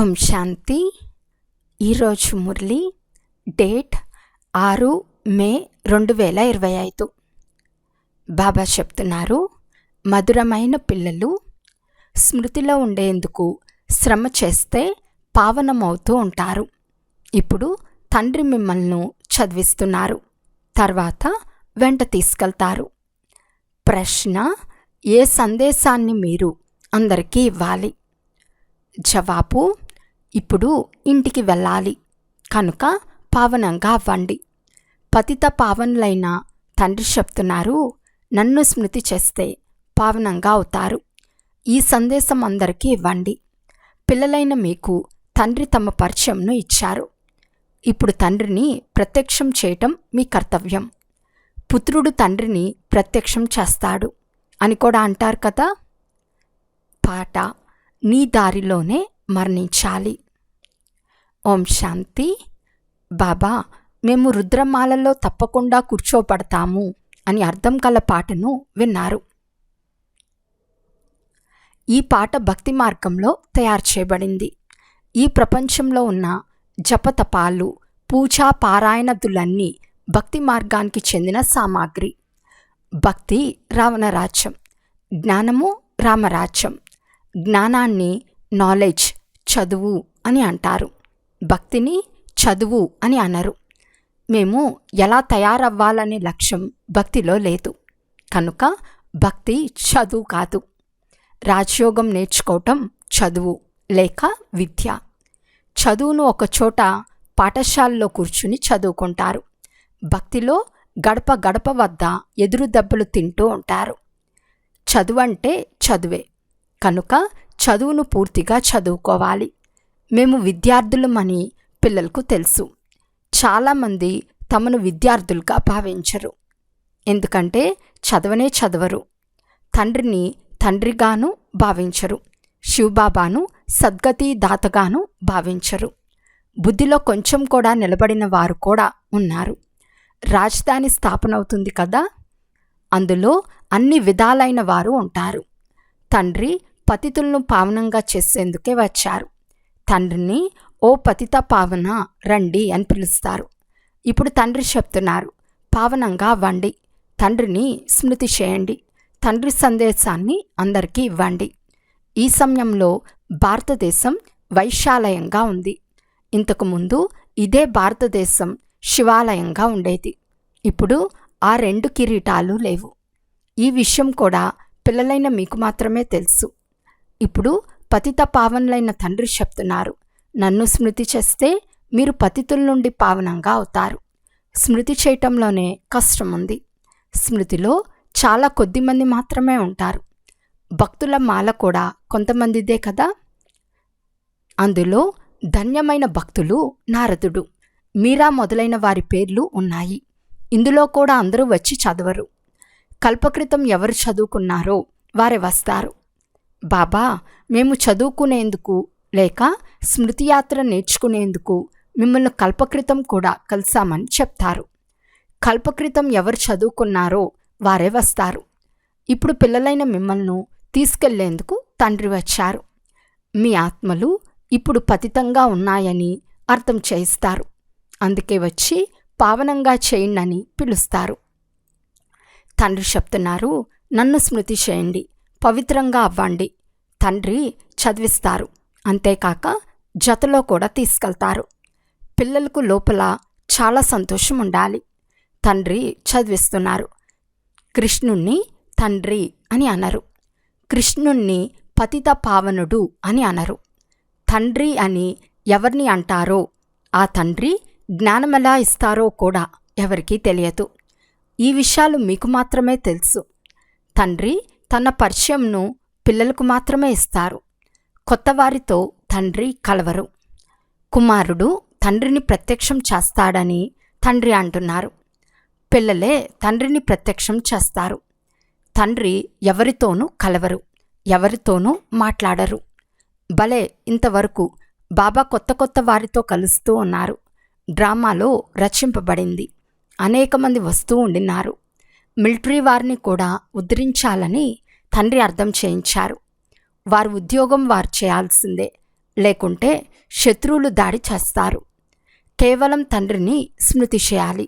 ఓం శాంతి. ఈరోజు మురళి డేట్ 6 మే 2025. బాబా చెప్తున్నారు, మధురమైన పిల్లలు స్మృతిలో ఉండేందుకు శ్రమ చేస్తే పావనమవుతూ ఉంటారు. ఇప్పుడు తండ్రి మిమ్మల్ని చదివిస్తున్నారు, తర్వాత వెంట తీసుకెళ్తారు. ప్రశ్న: ఏ సందేశాన్ని మీరు అందరికీ ఇవ్వాలి? జవాబు: ఇప్పుడు ఇంటికి వెళ్ళాలి కనుక పావనంగా అవ్వండి. పతిత పావనులైన తండ్రి చెప్తున్నారు, నన్ను స్మృతి చేస్తే పావనంగా అవుతారు. ఈ సందేశం అందరికీ ఇవ్వండి. పిల్లలైన మీకు తండ్రి తమ పరిచయంను ఇచ్చారు. ఇప్పుడు తండ్రిని ప్రత్యక్షం చేయటం మీ కర్తవ్యం. పుత్రుడు తండ్రిని ప్రత్యక్షం చేస్తాడు అని కూడా అంటారు కదా. పాట: నీ దారిలోనే మరణించాలి. ఓం శాంతి. బాబా, మేము రుద్రమాలలో తప్పకుండా కూర్చోపడతాము అని అర్థం కల పాటను విన్నారు. ఈ పాట భక్తి మార్గంలో తయారు చేయబడింది. ఈ ప్రపంచంలో ఉన్న జపతపాలు, పూజా పారాయణదులన్నీ భక్తి మార్గానికి చెందిన సామాగ్రి. భక్తి రావణరాజ్యం, జ్ఞానము రామరాజ్యం. జ్ఞానాన్ని నాలెడ్జ్, చదువు అని అంటారు. భక్తిని చదువు అని అనరు. మేము ఎలా తయారవ్వాలనే లక్ష్యం భక్తిలో లేదు కనుక భక్తి చదువు కాదు. రాజయోగం నేర్చుకోవటం చదువు లేక విద్య. చదువును ఒకచోట పాఠశాలలో కూర్చుని చదువుకుంటారు. భక్తిలో గడప గడప వద్ద ఎదురు దెబ్బలు తింటూ ఉంటారు. చదువు అంటే చదువే కనుక చదువును పూర్తిగా చదువుకోవాలి. మేము విద్యార్థులమని పిల్లలకు తెలుసు. చాలామంది తమను విద్యార్థులుగా భావించరు, ఎందుకంటే చదవనే చదవరు. తండ్రిని తండ్రిగాను భావించరు. శివబాబాను సద్గతి దాతగాను భావించరు. బుద్ధిలో కొంచెం కూడా నిలబడిన వారు కూడా ఉన్నారు. రాజధాని స్థాపన అవుతుంది కదా, అందులో అన్ని విధాలైన వారు ఉంటారు. తండ్రి పతితులను పావనంగా చేసేందుకే వచ్చారు. తండ్రిని ఓ పతిత పావన రండి అని పిలుస్తారు. ఇప్పుడు తండ్రి చెప్తున్నారు, పావనంగా అవ్వండి. తండ్రిని స్మృతి చేయండి. తండ్రి సందేశాన్ని అందరికీ ఇవ్వండి. ఈ సమయంలో భారతదేశం వైశాలయంగా ఉంది. ఇంతకుముందు ఇదే భారతదేశం శివాలయంగా ఉండేది. ఇప్పుడు ఆ 2 కిరీటాలు లేవు. ఈ విషయం కూడా పిల్లలైన మీకు మాత్రమే తెలుసు. ఇప్పుడు పతిత పావనులైన తండ్రి చెప్తున్నారు, నన్ను స్మృతి చేస్తే మీరు పతితుల నుండి పావనంగా అవుతారు. స్మృతి చేయటంలోనే కష్టం ఉంది. స్మృతిలో చాలా కొద్ది మంది మాత్రమే ఉంటారు. భక్తుల మాల కూడా కొంతమందిదే కదా. అందులో ధన్యమైన భక్తులు నారదుడు, మీరా మొదలైన వారి పేర్లు ఉన్నాయి. ఇందులో కూడా అందరూ వచ్చి చదవరు. కల్పకృతం ఎవరు చదువుకున్నారో వారే వస్తారు. బాబా, మేము చదువుకునేందుకు లేక స్మృతి యాత్ర నేర్చుకునేందుకు మిమ్మల్ని కల్పకృతం కూడా కలిసామని చెప్తారు. కల్పకృతం ఎవరు చదువుకున్నారో వారే వస్తారు. ఇప్పుడు పిల్లలైన మిమ్మల్ని తీసుకెళ్లేందుకు తండ్రి వచ్చారు. మీ ఆత్మలు ఇప్పుడు పతితంగా ఉన్నాయని అర్థం చేయిస్తారు. అందుకే వచ్చి పావనంగా చేయండి పిలుస్తారు. తండ్రి చెప్తున్నారు, నన్ను స్మృతి చేయండి, పవిత్రంగా అవ్వండి. తండ్రి చదివిస్తారు, అంతేకాక జతలో కూడా తీసుకెళ్తారు. పిల్లలకు లోపల చాలా సంతోషం ఉండాలి. తండ్రి చదివిస్తున్నారు. కృష్ణుణ్ణి తండ్రి అని అనరు. కృష్ణుణ్ణి పతిత పావనుడు అని అనరు. తండ్రి అని ఎవరిని అంటారో ఆ తండ్రి జ్ఞానమెలా ఇస్తారో కూడా ఎవరికీ తెలియదు. ఈ విషయాలు మీకు మాత్రమే తెలుసు. తండ్రి తన పరిచయంను పిల్లలకు మాత్రమే ఇస్తారు. కొత్తవారితో తండ్రి కలవరు. కుమారుడు తండ్రిని ప్రత్యక్షం చేస్తాడని తండ్రి అంటున్నారు. పిల్లలే తండ్రిని ప్రత్యక్షం చేస్తారు. తండ్రి ఎవరితోనూ కలవరు, ఎవరితోనూ మాట్లాడరు. భలే, ఇంతవరకు బాబా కొత్త కొత్త వారితో కలుస్తూ ఉన్నారు. డ్రామాలో రచింపబడింది. అనేక మంది వస్తూ ఉండినారు. మిలిటరీ వారిని కూడా ఉద్ధరించాలని తండ్రి అర్థం చేయించారు. వారి ఉద్యోగం వారు చేయాల్సిందే. లేకుంటే శత్రువులు దాడి చేస్తారు. కేవలం తండ్రిని స్మృతి చేయాలి.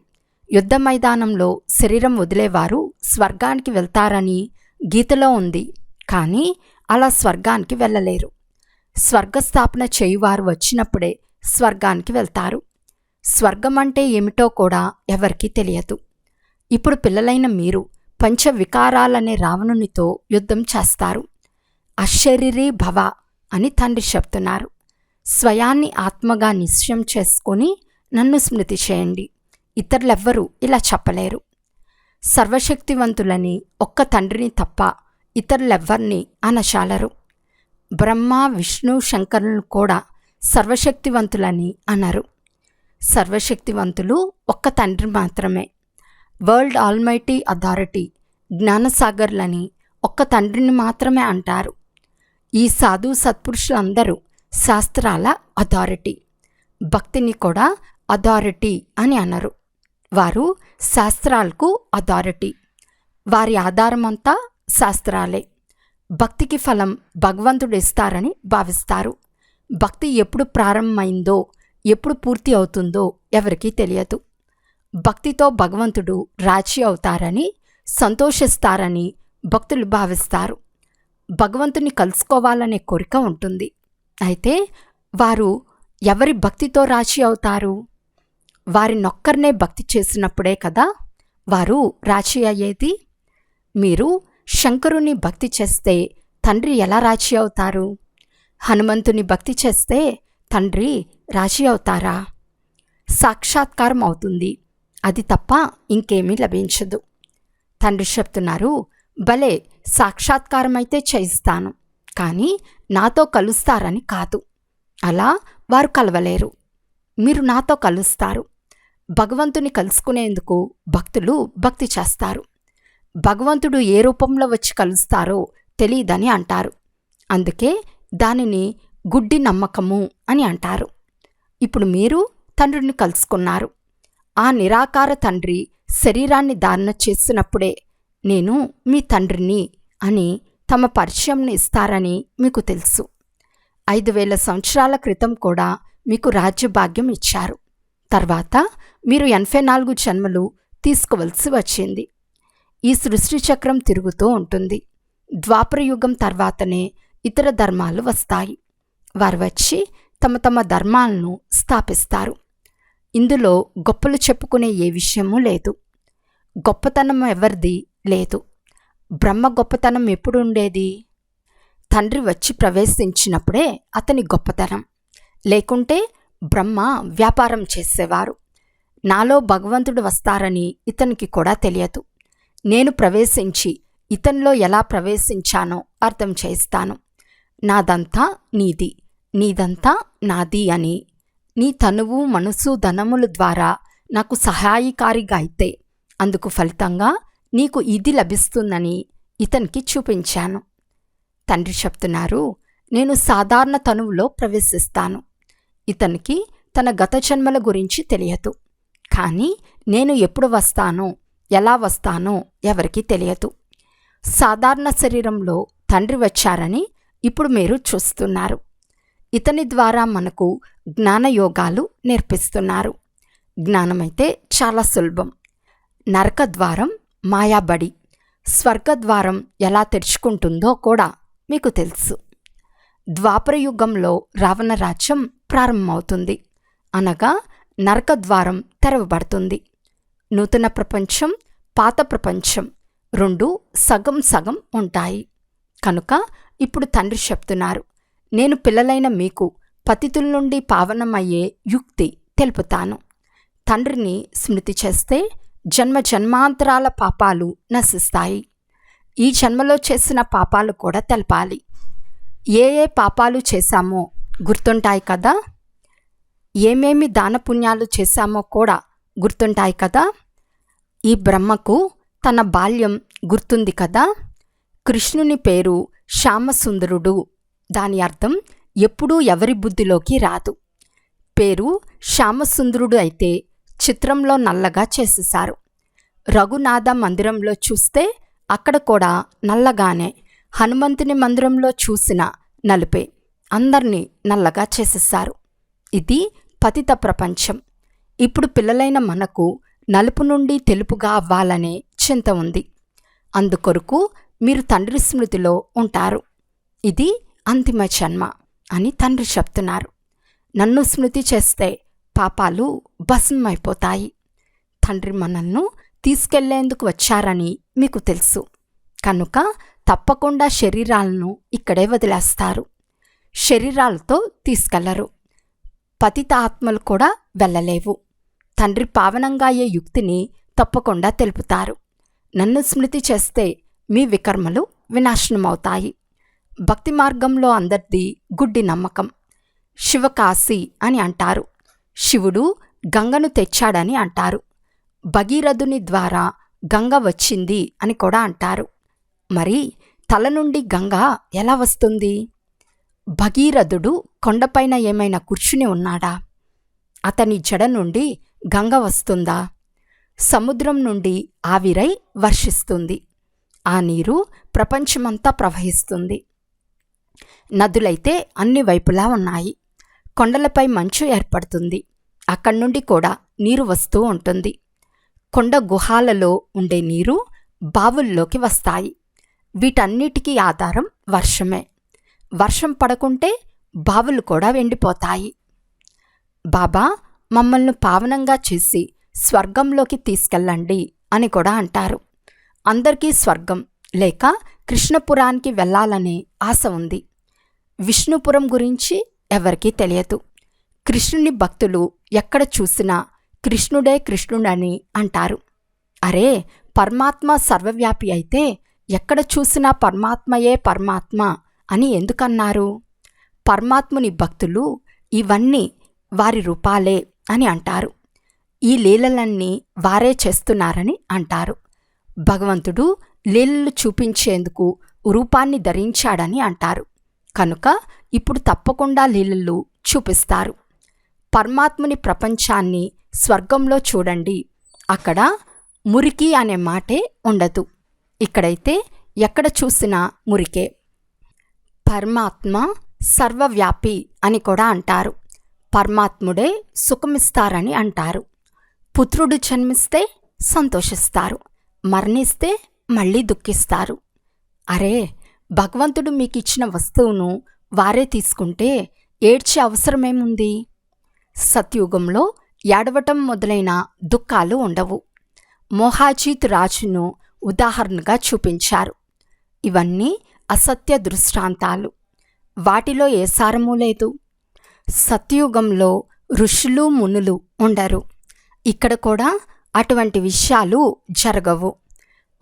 యుద్ధ మైదానంలో శరీరం వదిలేవారు స్వర్గానికి వెళ్తారని గీతలో ఉంది, కానీ అలా స్వర్గానికి వెళ్ళలేరు. స్వర్గస్థాపన చేయువారు వచ్చినప్పుడే స్వర్గానికి వెళ్తారు. స్వర్గం అంటే ఏమిటో కూడా ఎవరికీ తెలియదు. ఇప్పుడు పిల్లలైన మీరు పంచవికారాలనే రావణునితో యుద్ధం చేస్తారు. అశరీరీ భవ అని తండ్రి చెప్తున్నారు. స్వయాన్ని ఆత్మగా నిశ్చయం చేసుకొని నన్ను స్మృతి చేయండి. ఇతరులెవ్వరూ ఇలా చెప్పలేరు. సర్వశక్తివంతులని ఒక్క తండ్రిని తప్ప ఇతరులెవ్వరిని అనచాలరు. బ్రహ్మ, విష్ణు, శంకరులను కూడా సర్వశక్తివంతులని అనరు. సర్వశక్తివంతులు ఒక్క తండ్రి మాత్రమే. వరల్డ్ ఆల్మైటీ అథారిటీ, జ్ఞానసాగర్లని ఒక్క తండ్రిని మాత్రమే అంటారు. ఈ సాధు సత్పురుషులందరూ శాస్త్రాల అథారిటీ. భక్తిని కూడా అథారిటీ అని అనరు. వారు శాస్త్రాలకు అథారిటీ. వారి ఆధారమంతా శాస్త్రాలే. భక్తికి ఫలం భగవంతుడు ఇస్తారని భావిస్తారు. భక్తి ఎప్పుడు ప్రారంభమైందో ఎప్పుడు పూర్తి అవుతుందో ఎవరికీ తెలియదు. భక్తితో భగవంతుడు రాజీ అవుతారని, సంతోషిస్తారని భక్తులు భావిస్తారు. భగవంతుని కలుసుకోవాలనే కోరిక ఉంటుంది. అయితే వారు ఎవరి భక్తితో రాజీ అవుతారు? వారినొక్కరినే భక్తి చేసినప్పుడే కదా వారు రాజీ అయ్యేది. మీరు శంకరుని భక్తి చేస్తే తండ్రి ఎలా రాజీ అవుతారు? హనుమంతుని భక్తి చేస్తే తండ్రి రాజీ అవుతారా? సాక్షాత్కారం అవుతుంది, అది తప్ప ఇంకేమీ లభించదు. తండ్రి చెప్తున్నారు, భలే సాక్షాత్కారం అయితే చేయిస్తాను, కానీ నాతో కలుస్తారని కాదు. అలా వారు కలవలేరు. మీరు నాతో కలుస్తారు. భగవంతుని కలుసుకునేందుకు భక్తులు భక్తి చేస్తారు. భగవంతుడు ఏ రూపంలో వచ్చి కలుస్తారో తెలియదని అంటారు. అందుకే దానిని గుడ్డి నమ్మకము అని అంటారు. ఇప్పుడు మీరు తండ్రిని కలుసుకున్నారు. ఆ నిరాకార తండ్రి శరీరాన్ని ధారణ చేసినప్పుడే నేను మీ తండ్రిని అని తమ పరిచయంను ఇస్తారని మీకు తెలుసు. 5000 సంవత్సరాల క్రితం కూడా మీకు రాజ్యభాగ్యం ఇచ్చారు. తర్వాత మీరు 84 జన్మలు తీసుకోవలసి వచ్చింది. ఈ సృష్టి చక్రం తిరుగుతూ ఉంటుంది. ద్వాపరయుగం తర్వాతనే ఇతర ధర్మాలు వస్తాయి. వారు వచ్చి తమ తమ ధర్మాలను స్థాపిస్తారు. ఇందులో గొప్పలు చెప్పుకునే ఏ విషయమూ లేదు. గొప్పతనం ఎవరిది లేదు. బ్రహ్మ గొప్పతనం ఎప్పుడు ఉండేది? తండ్రి వచ్చి ప్రవేశించినప్పుడే అతని గొప్పతనం. లేకుంటే బ్రహ్మ వ్యాపారం చేసేవారు. నాలో భగవంతుడు వస్తారని ఇతనికి కూడా తెలియదు. నేను ప్రవేశించి ఇతనిలో ఎలా ప్రవేశించానో అర్థం చేస్తాను. నాదంతా నీది, నీదంతా నాది అని. నీ తనువు, మనసు, ధనముల ద్వారా నాకు సహాయకారిగా అయితే అందుకు ఫలితంగా నీకు ఇది లభిస్తుందని ఇతనికి చూపించాను. తండ్రి చెప్తున్నారు, నేను సాధారణ తనువులో ప్రవేశిస్తాను. ఇతనికి తన గత జన్మల గురించి తెలియదు. కానీ నేను ఎప్పుడు వస్తానో, ఎలా వస్తానో ఎవరికీ తెలియదు. సాధారణ శరీరంలో తండ్రి వచ్చారని ఇప్పుడు మీరు చూస్తున్నారు. ఇతని ద్వారా మనకు జ్ఞానయోగాలు నేర్పిస్తున్నారు. జ్ఞానమైతే చాలా సులభం. నరకద్వారం మాయాబడి, స్వర్గద్వారం ఎలా తెరుచుకుంటుందో కూడా మీకు తెలుసు. ద్వాపరయుగంలో రావణ రాజ్యం ప్రారంభమవుతుంది. అనగా నరకద్వారం తెరవబడుతుంది. నూతన ప్రపంచం, పాత ప్రపంచం రెండు సగం సగం ఉంటాయి. కనుక ఇప్పుడు తండ్రి చెప్తున్నారు, నేను పిల్లలైన మీకు పతితుల నుండి పావనమయ్యే యుక్తి తెలుపుతాను. తండ్రిని స్మృతి చేస్తే జన్మ జన్మాంతరాల పాపాలు నశిస్తాయి. ఈ జన్మలో చేసిన పాపాలు కూడా తెలపాలి. ఏ ఏ పాపాలు చేశామో గుర్తుంటాయి కదా. ఏమేమి దానపుణ్యాలు చేశామో కూడా గుర్తుంటాయి కదా. ఈ బ్రహ్మకు తన బాల్యం గుర్తుంది కదా. కృష్ణుని పేరు శ్యామసుందరుడు. దాని అర్థం ఎప్పుడూ ఎవరి బుద్ధిలోకి రాదు. పేరు శ్యామసుందరుడు అయితే చిత్రంలో నల్లగా చేసేశారు. రఘునాథ మందిరంలో చూస్తే అక్కడ కూడా నల్లగానే, హనుమంతుని మందిరంలో చూసిన నలుపే. అందర్నీ నల్లగా చేసేశారు. ఇది పతిత ప్రపంచం. ఇప్పుడు పిల్లలైన మనకు నలుపు నుండి తెలుపుగా అవ్వాలనే చింత ఉంది. అందుకొరకు మీరు తండ్రి స్మృతిలో ఉంటారు. ఇది అంతిమ జన్మ అని తండ్రి చెప్తున్నారు. నన్ను స్మృతి చేస్తే పాపాలు భస్మైపోతాయి. తండ్రి మనల్ని తీసుకెళ్లేందుకు వచ్చారని మీకు తెలుసు కనుక తప్పకుండా శరీరాలను ఇక్కడే వదిలేస్తారు. శరీరాలతో తీసుకెళ్లరు. పతిత ఆత్మలు కూడా వెళ్ళలేవు. తండ్రి పావనంగా అయ్యే యుక్తిని తప్పకుండా తెలుపుతారు. నన్ను స్మృతి చేస్తే మీ వికర్మలు వినాశనమవుతాయి. భక్తి మార్గంలో అందరిది గుడ్డి నమ్మకం. శివకాశి అని అంటారు. శివుడు గంగను తెచ్చాడని అంటారు. భగీరథుని ద్వారా గంగ వచ్చింది అని కూడా అంటారు. మరి తల నుండి గంగ ఎలా వస్తుంది? భగీరథుడు కొండపైన ఏమైనా కూర్చుని ఉన్నాడా? అతని జడ నుండి గంగ వస్తుందా? సముద్రం నుండి ఆవిరై వర్షిస్తుంది. ఆ నీరు ప్రపంచమంతా ప్రవహిస్తుంది. నదులైతే అన్ని వైపులా ఉన్నాయి. కొండలపై మంచు ఏర్పడుతుంది. అక్కడి నుండి కూడా నీరు వస్తూ ఉంటుంది. కొండ గుహాలలో ఉండే నీరు బావుల్లోకి వస్తాయి. వీటన్నిటికీ ఆధారం వర్షమే. వర్షం పడకుంటే బావులు కూడా ఎండిపోతాయి. బాబా మమ్మల్ని పావనంగా చేసి స్వర్గంలోకి తీసుకెళ్ళండి అని కూడా అంటారు. అందరికీ స్వర్గం లేక కృష్ణపురానికి వెళ్ళాలనే ఆశ ఉంది. విష్ణుపురం గురించి ఎవరికీ తెలియదు. కృష్ణుని భక్తులు ఎక్కడ చూసినా కృష్ణుడే కృష్ణుడని అంటారు. అరే, పరమాత్మ సర్వవ్యాపి అయితే ఎక్కడ చూసినా పరమాత్మయే పరమాత్మ అని ఎందుకన్నారు? పరమాత్ముని భక్తులు ఇవన్నీ వారి రూపాలే అని అంటారు. ఈ లీలలన్నీ వారే చేస్తున్నారని అంటారు. భగవంతుడు లీలలు చూపించేందుకు రూపాన్ని ధరించాడని అంటారు. కనుక ఇప్పుడు తప్పకుండా లీలలు చూపిస్తారు. పరమాత్ముని ప్రపంచాన్ని స్వర్గంలో చూడండి. అక్కడ మురికి అనే మాటే ఉండదు. ఇక్కడైతే ఎక్కడ చూసినా మురికే. పరమాత్మ సర్వవ్యాపి అని కూడా అంటారు. పరమాత్ముడే సుఖమిస్తారని అంటారు. పుత్రుడు జన్మిస్తే సంతోషిస్తారు, మరణిస్తే మళ్ళీ దుఃఖిస్తారు. అరే, భగవంతుడు మీకు ఇచ్చిన వస్తువును వారే తీసుకుంటే ఏడ్చే అవసరమేముంది? సత్యుగంలో ఏడవటం మొదలైన దుఃఖాలు ఉండవు. మోహాజీత్ రాజును ఉదాహరణగా చూపించారు. ఇవన్నీ అసత్య దృష్టాంతాలు. వాటిలో ఏ సారమూ లేదు. సత్యుగంలో ఋషులు మునులు ఉండరు. ఇక్కడ కూడా అటువంటి విషయాలు జరగవు.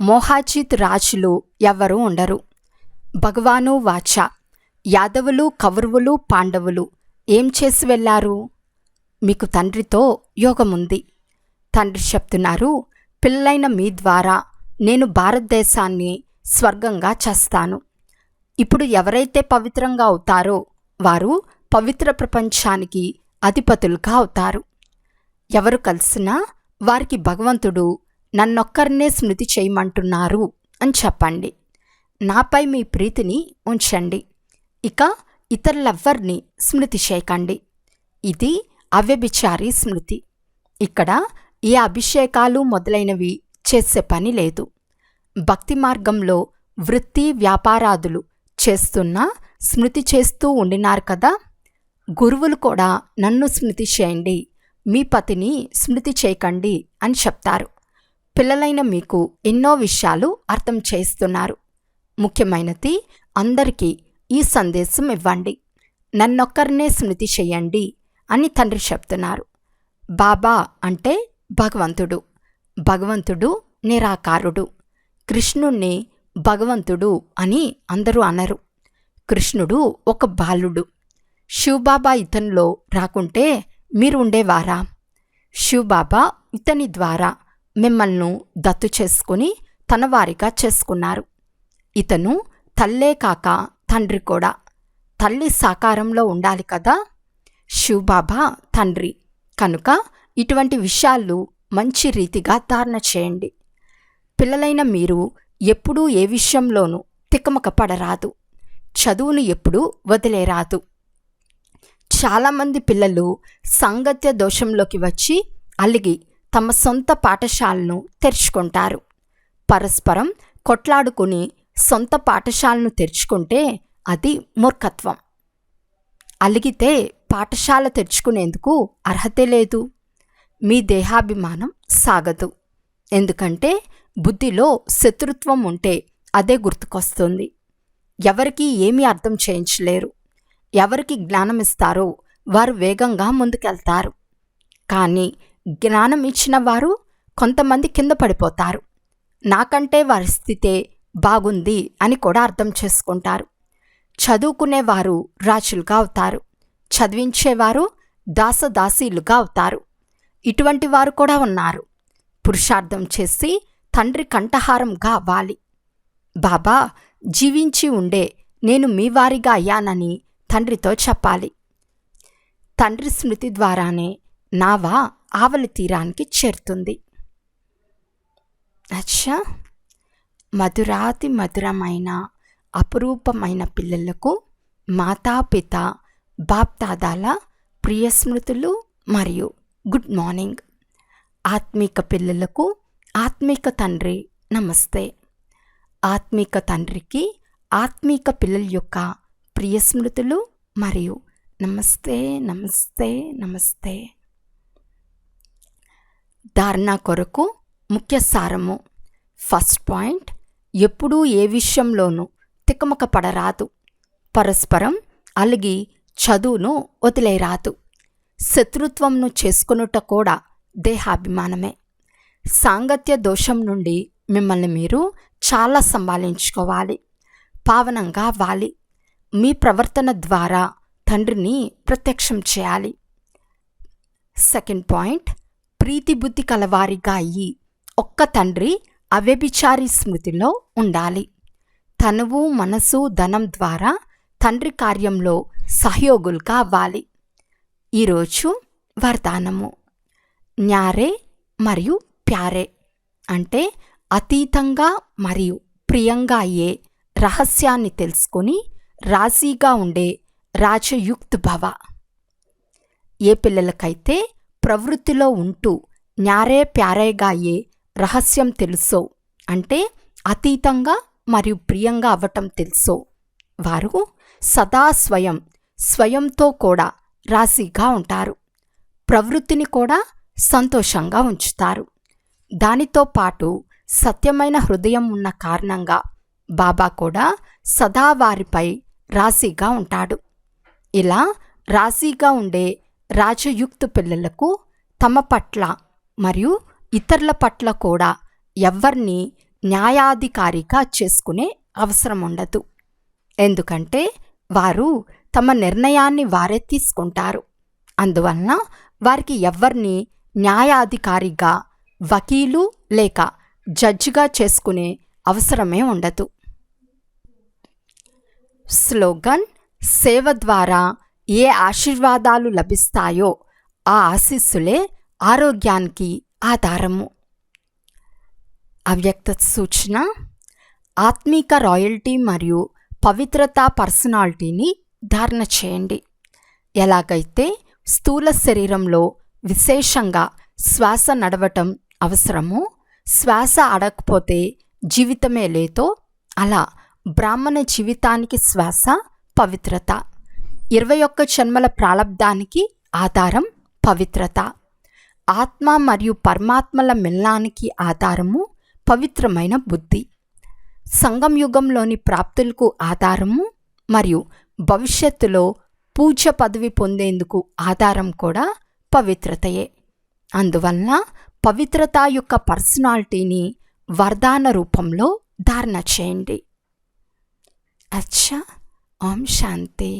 మోహాజీత్ రాజులు ఎవ్వరూ ఉండరు. భగవాను వాచ, యాదవులు, కౌరవులు, పాండవులు ఏం చేసి వెళ్ళారు? మీకు తండ్రితో యోగముంది. తండ్రి చెప్తున్నారు, పిల్లలైన మీ ద్వారా నేను భారతదేశాన్ని స్వర్గంగా చేస్తాను. ఇప్పుడు ఎవరైతే పవిత్రంగా అవుతారో వారు పవిత్ర ప్రపంచానికి అధిపతులుగా అవుతారు. ఎవరు కలిసినా వారికి భగవంతుడు నన్నొక్కరినే స్మృతి చేయమంటున్నారు అని చెప్పండి. నాపై మీ ప్రీతిని ఉంచండి. ఇక ఇతరులెవ్వరిని స్మృతి చేయకండి. ఇది అవ్యభిచారి స్మృతి. ఇక్కడ ఏ అభిషేకాలు మొదలైనవి చేసే పని లేదు. భక్తి మార్గంలో వృత్తి వ్యాపారాదులు చేస్తున్నా స్మృతి చేస్తూ ఉండినారు కదా. గురువులు కూడా నన్ను స్మృతి చేయండి, మీ పతిని స్మృతి చేయకండి అని చెప్తారు. పిల్లలైన మీకు ఎన్నో విషయాలు అర్థం చేస్తున్నారు. ముఖ్యమైనది అందరికీ ఈ సందేశం ఇవ్వండి. నన్నొక్కరినే స్మృతి చెయ్యండి అని తండ్రి చెప్తున్నారు. బాబా అంటే భగవంతుడు. భగవంతుడు నిరాకారుడు. కృష్ణుణ్ణి భగవంతుడు అని అందరూ అనరు. కృష్ణుడు ఒక బాలుడు. శివబాబా ఇతనిలో రాకుంటే మీరు ఉండేవారా? శివబాబా ఇతని ద్వారా మిమ్మల్ని దత్తు చేసుకుని తన వారిగా చేసుకున్నారు. ఇతను తల్లే కాక తండ్రి కూడా. తల్లి సాకారంలో ఉండాలి కదా. శివబాబా తండ్రి కనుక ఇటువంటి విషయాలు మంచి రీతిగా ధారణ చేయండి. పిల్లలైన మీరు ఎప్పుడూ ఏ విషయంలోనూ తికమక పడరాదు. చదువును ఎప్పుడూ వదిలేరాదు. చాలామంది పిల్లలు సాంగత్య దోషంలోకి వచ్చి అలిగి తమ సొంత పాఠశాలను తెరుచుకుంటారు. పరస్పరం కొట్లాడుకుని సొంత పాఠశాలను తెరుచుకుంటే అది మూర్ఖత్వం. అలిగితే పాఠశాల తెరుచుకునేందుకు అర్హతే లేదు. మీ దేహాభిమానం సాగదు. ఎందుకంటే బుద్ధిలో శత్రుత్వం ఉంటే అదే గుర్తుకొస్తుంది. ఎవరికి ఏమీ అర్థం చేయించలేరు. ఎవరికి జ్ఞానం ఇస్తారో వారు వేగంగా ముందుకెళ్తారు. కానీ జ్ఞానం ఇచ్చిన వారు కొంతమంది కింద పడిపోతారు. నాకంటే వారి స్థితే బాగుంది అని కూడా అర్థం చేసుకుంటారు. చదువుకునేవారు రాజులుగా అవుతారు. చదివించేవారు దాసదాసీలుగా అవుతారు. ఇటువంటి వారు కూడా ఉన్నారు. పురుషార్థం చేసి తండ్రి కంఠహారంగా అవ్వాలి. బాబా, జీవించి ఉండే నేను మీ వారిగా అయ్యానని తండ్రితో చెప్పాలి. తండ్రి స్మృతి ద్వారానే నావా ఆవలి తీరానికి చేరుతుంది. అచ్చా, మధురాతి మధురమైన అపురూపమైన పిల్లలకు మాతాపిత బాప్దాదాల ప్రియ స్మృతులు మరియు గుడ్ మార్నింగ్. ఆత్మీక పిల్లలకు ఆత్మీక తండ్రి నమస్తే. ఆత్మీక తండ్రికి ఆత్మీక పిల్లల యొక్క ప్రియ స్మృతులు మరియు నమస్తే నమస్తే నమస్తే. ధారణ కొరకు ముఖ్య సారము. ఫస్ట్ పాయింట్, ఎప్పుడూ ఏ విషయంలోనూ తికమక పడరాదు. పరస్పరం అలిగి చదువును వదిలేరాదు. శత్రుత్వంను చేసుకొనుట కూడా దేహాభిమానమే. సాంగత్య దోషం నుండి మిమ్మల్ని మీరు చాలా సంభాళించుకోవాలి. పావనంగా అవ్వాలి. మీ ప్రవర్తన ద్వారా తండ్రిని ప్రత్యక్షం చేయాలి. సెకండ్ పాయింట్, ప్రీతి బుద్ధి కలవారిగా అయ్యి ఒక్క తండ్రి అవ్యభిచారి స్మృతిలో ఉండాలి. తనువు మనసు ధనం ద్వారా తండ్రి కార్యంలో సహయోగులుగా అవ్వాలి. ఈరోజు వరదానము. న్యారే మరియు ప్యారే అంటే అతీతంగా మరియు ప్రియంగా అయ్యే రహస్యాన్ని తెలుసుకొని రాజీగా ఉండే రాజయుక్త భవ. ఏ పిల్లలకైతే ప్రవృత్తిలో ఉంటూ న్యారే ప్యారేగా అయ్యే రహస్యం తెలుసో, అంటే అతీతంగా మరియు ప్రియంగా అవ్వటం తెలుసో, వారు సదా స్వయంతో కూడా రాశిగా ఉంటారు. ప్రవృత్తిని కూడా సంతోషంగా ఉంచుతారు. దానితో పాటు సత్యమైన హృదయం ఉన్న కారణంగా బాబా కూడా సదా వారిపై రాశిగా ఉంటాడు. ఇలా రాశిగా ఉండే రాజయుక్త పిల్లలకు తమ పట్ల మరియు ఇతరుల పట్ల కూడా ఎవ్వరిని న్యాయాధికారిగా చేసుకునే అవసరం ఉండదు. ఎందుకంటే వారు తమ నిర్ణయాన్ని వారే తీసుకుంటారు. అందువలన వారికి ఎవ్వరిని న్యాయాధికారిగా, వకీలు లేక జడ్జిగా చేసుకునే అవసరమే ఉండదు. స్లోగన్. సేవ ద్వారా ఏ ఆశీర్వాదాలు లభిస్తాయో ఆ ఆశీస్సులే ఆరోగ్యానికి ఆధారము. అవ్యక్త సూచన. ఆత్మీక రాయల్టీ మరియు పవిత్రతా పర్సనాలిటీని ధారణ చేయండి. ఎలాగైతే స్థూల శరీరంలో విశేషంగా శ్వాస నడవటం అవసరమో, శ్వాస ఆడకపోతే జీవితమే లేదో, అలా బ్రాహ్మణ జీవితానికి శ్వాస పవిత్రత. 21 జన్మల ప్రాలబ్ధానికి ఆధారం పవిత్రత. ఆత్మ మరియు పరమాత్మల మిలనానికి ఆధారము పవిత్రమైన బుద్ధి. సంగం యుగంలోని ప్రాప్తులకు ఆధారము మరియు భవిష్యత్తులో పూజ్య పదవి పొందేందుకు ఆధారం కూడా పవిత్రతయే. అందువలన పవిత్రత యొక్క పర్సనాలిటీని వరదాన రూపంలో ధారణ చేయండి. అచ్చా, ఓం శాంతి.